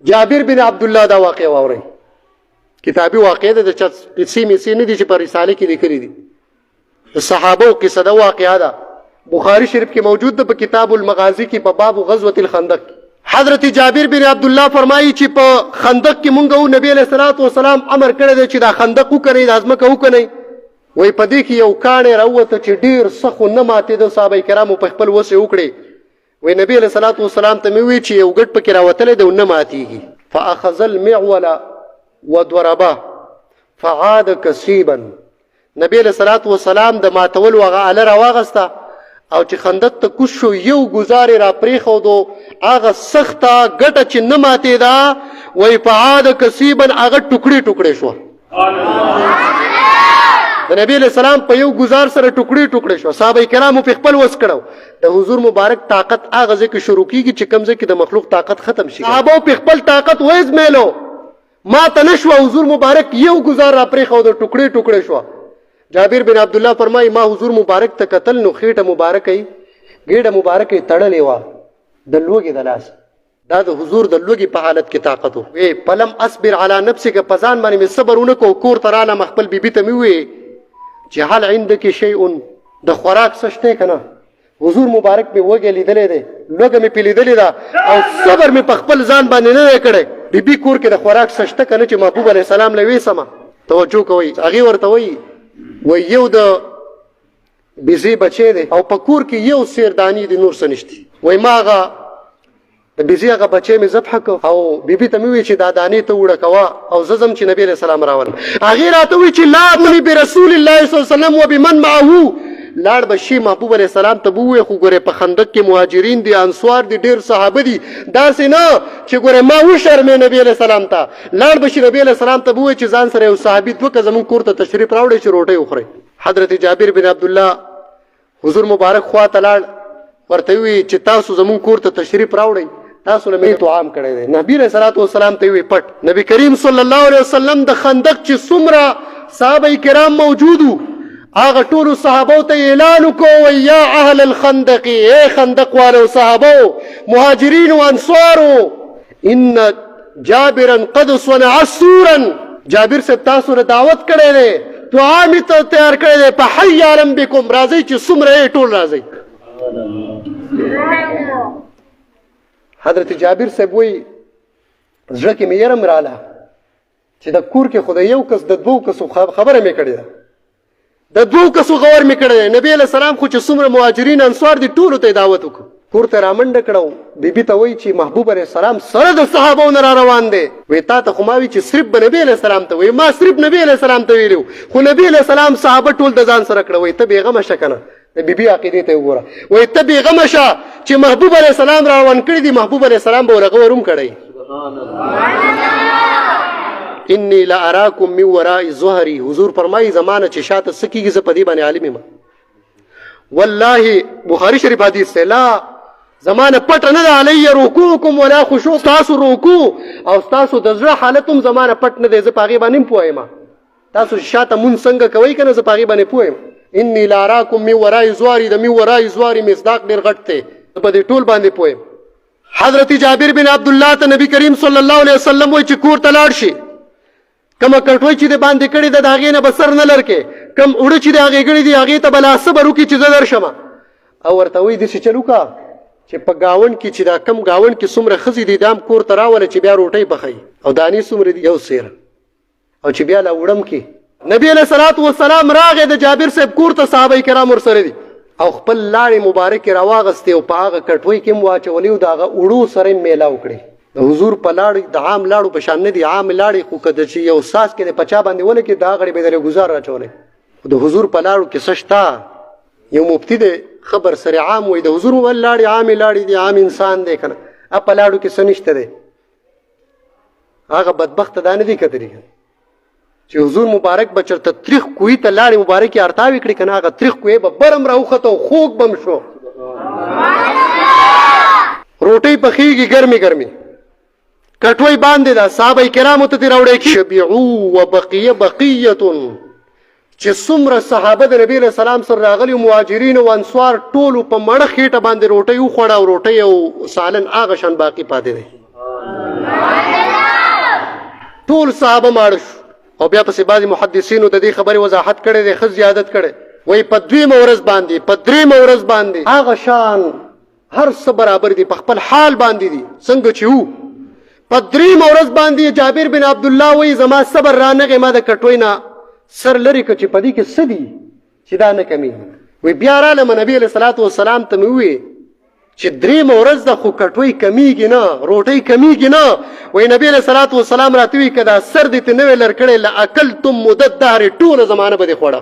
جابر بن عبد الله دا واقع واوري کتابي واقع ده چې قصې میسي نه دي چې په رساله کې لیکلي دي صحابه او قصه دا واقعا ده بخاری شریف کې موجود ده په کتاب المغازی کې په باب غزوه الخندق حضرت جابر بن عبد الله فرمایي چې په خندق کې مونږ او نبی له صلوات و سلام امر کړی دی چې دا خندق وکړي د ازمکه وکړي وای په دې کې یو کاڼی راوته چې ډیر سخو نه ماته د صحابه کرامو په خپل وسه وکړي وای نبی له صلوات و سلام ته مې وی چې یو ګټ پکې راوتل دی نه ماتيږي فاخذ المعول وضربه فعاد كسيبا نبی له صلوات و سلام د ماتول وغه ال راوغستا او چې خندق ته کوش شو یو گزارې را پریخو دو هغه سخته ګټه چې نه ماتې دا وای فعاد كسيبا هغه ټوکړي ټوکړي شو د نبی له سلام په یو گزار سره ټوکړي ټوکړي شو صحابه کرامو په خپل وس کړو د حضور مبارک طاقت هغه ځکه شروع کیږي چې کمزې کې د مخلوق طاقت ختم شي صحابه په خپل طاقت وېز میلو ما تنشوا حضور مبارک یو گزار را پریخو دو ټوکړي ټوکړي شو جابر بن عبد الله فرمای ما حضور مبارک ته قتل نو خېټه مبارکې ګېډه مبارکې تړلې و د لوګي د لاس دا د حضور د لوګي په حالت کې طاقت وو وی پلم اصبر علی نفسک پزان باندې صبرونه کو کور تراله مخبل بیبي ته می وی چې حال عندك شیء د خوراک سشته کنه حضور مبارک به وګه لیدلې ده لوګه می پیلیدلې ده او صبر می په خپل ځان باندې نه کړي بیبي کور کې د خوراک سشته کنه چې محبوب علی السلام لوي سما توجه کوي هغه ورته وی و یو د بيزي بچي دي او پکور کې یو سیردانی دي نور سنشتي وای ماغه د بيزي هغه بچي مې ذبح کو او بيبي ته مې وی چې دا دانې ته وړه کوا او ززم چې نبی رسول الله راول هغه راته وی چې لا مني برسول الله صلی الله علیه وسلم وبمن معه لاړ بشي محبوب علیہ السلام ته بوې خو ګوره په خندق کې مهاجرین دي انصار دي ډیر صحابه دي داسې نه چې ګوره ما و شرمې نبی علیہ السلام ته لاړ بشي نبی علیہ السلام ته بوې چې ځان سره یو صحابي دوه زمون کور ته تشریف راوړي چې روټي وخوري حضرت جابر بن عبد الله حضور مبارک خوا ته لاړ ورته وی چې تاسو زمون کور ته تشریف راوړي تاسو له مې توام کړی دی نبی علیہ الصلوۃ والسلام ته وی پټ نبی کریم صلی الله علیه وسلم د خندق چې څومره صحابه کرام موجودو هغه ټول صحابه ته اعلان وکړ یا اهل الخندق اے خندق والو صحابه مهاجرین و انصار ان جابرا قد صنع سورا جابر سے تاسو له دعوت کړي دي دعا می ته تیار کړي دي په حي علم بكم راځي چې څومره ټول راځي حضرت جابر صاحب وی زړه کې مې يرم رااله چې د کور کې خدای یو کس د دوه کسو خبره مې کړې ده د دوه کسو غور مې کړی نبی علیہ السلام خو چې څومره مهاجرین انصار دي ټولو ته دعوت وکړو کور ته رامنډه کړو بیبي ته وایي چې محبوب علیہ السلام سره د صحابو نه را روان دی وی تا ته خو ما وی چې صرف به نبی علیہ السلام ته وی ما صرف نبی علیہ السلام ته ویلو خو نبی علیہ السلام صحابه ټول د ځان سره کړو وی ته بیغمه شکنه د بیبي عقیدې ته وګوره وی ته بیغمه شه چې محبوب علیہ السلام را روان کړی دی محبوب علیہ السلام به ورغه وروم کړی سبحان الله انی لا اراکم من وراء ظهری حضور فرمایي زمانه چې شاته سکیږي ز پدی باندې عالم ما والله بخاری شریف حدیث سے لا زمانه پټ نه علی رکوعکم ولا خشوع تاسو رکوع او تاسو د زړه حالتم زمانه پټ نه دی ز پاغي باندې پوهه ما تاسو شاته مون څنګه کوي کنه ز پاغي باندې پوهه انی لا اراکم من وراء ظهری د من وراء ظهری مصداق ډیر غټ ته په دې ټول باندې پوهه حضرت جابر بن عبد الله ته نبی کریم صلی الله علیه وسلم وای چې کور تلاړ شي کما کټوي چې د باندې کړي د هغې نه بسر نه لرکې کم اوړه چې د هغې کړي دي هغې ته بلا صبر وکړي چې زه درشم او ورته وایي داسې چلو کا چې په ګاونډ کې چې دا کم ګاونډ کې څومره ښځې دي دا هم کور ته راوله چې بیا روټۍ پخوي او دانې څومره دي یو سیر او چې بیا لا وړم کې نبی علیه صلات وسلام راغی د جابر صاحب کور ته صحابه کرام ورسره دي او خپل لاړې مبارکې راواغستې او په هغه کټوۍ کې هم واچولې او د هغه اوړو سره یې میلاو کړې د حضور په لاړې د عام لاړو په شان نه دي عام لاړې خو که د چې یو ساس کې د پچا باندې ولګي دا غړي به درې ګزار راچولې د حضور په لاړو کې څه شته یو مفتی دی خبر سره عام وي د حضور ول لاړې عام لاړې دي عام انسان دی کنه په لاړو کې څه نشته دی هغه بدبخت دا نه دی کتلی چې حضور مبارک بچرته تاریخ کوی ته لاړې مبارکې ارتاوي کړي کنه هغه تاریخ کوی به برم راوخته خوږ بم شو روټۍ پخېږي ګرمې ګرمې کټوي باندې دا صحابه کرامو ته راوړې کې شبيعو وبقيه بقيه چې څومره صحابه د نبی له سلام سره راغلي مهاجرین او انصار ټول په مړه خېټه باندې روټۍ وخوړه او روټۍ او سالن هغه شان باقی پاتې دي ټول صحابه ماړه شو. او بیا پسې بعضې محدثینو د دې خبرې وضاحت کړی دی، ښه زیادت کړی. وایي په 2 ورځ باندې، په 3 ورځ باندې هغه شان هر څه برابر دي، په خپل حال باندې دي څنګه چې وو. په 3 ورځ باندې جابر بن عبدالله وایي زما صبر رانغی، ما د کټوۍ نه سر لرې که چې په دې کې څه دي چې دا نه کمیږي. وایي بیا رالم نبي علیه صلات وسلام ته مې وویې چې 3 ورځ ده خو کټوۍ کمیږي نه، روټۍ کمیږي نه. وایي نبي علیه صلات وسلام راته وایي که دا سر دې ته نه وی لر کړی لاکلتم مدد دهر، ټوله زمانه به دې خوړه.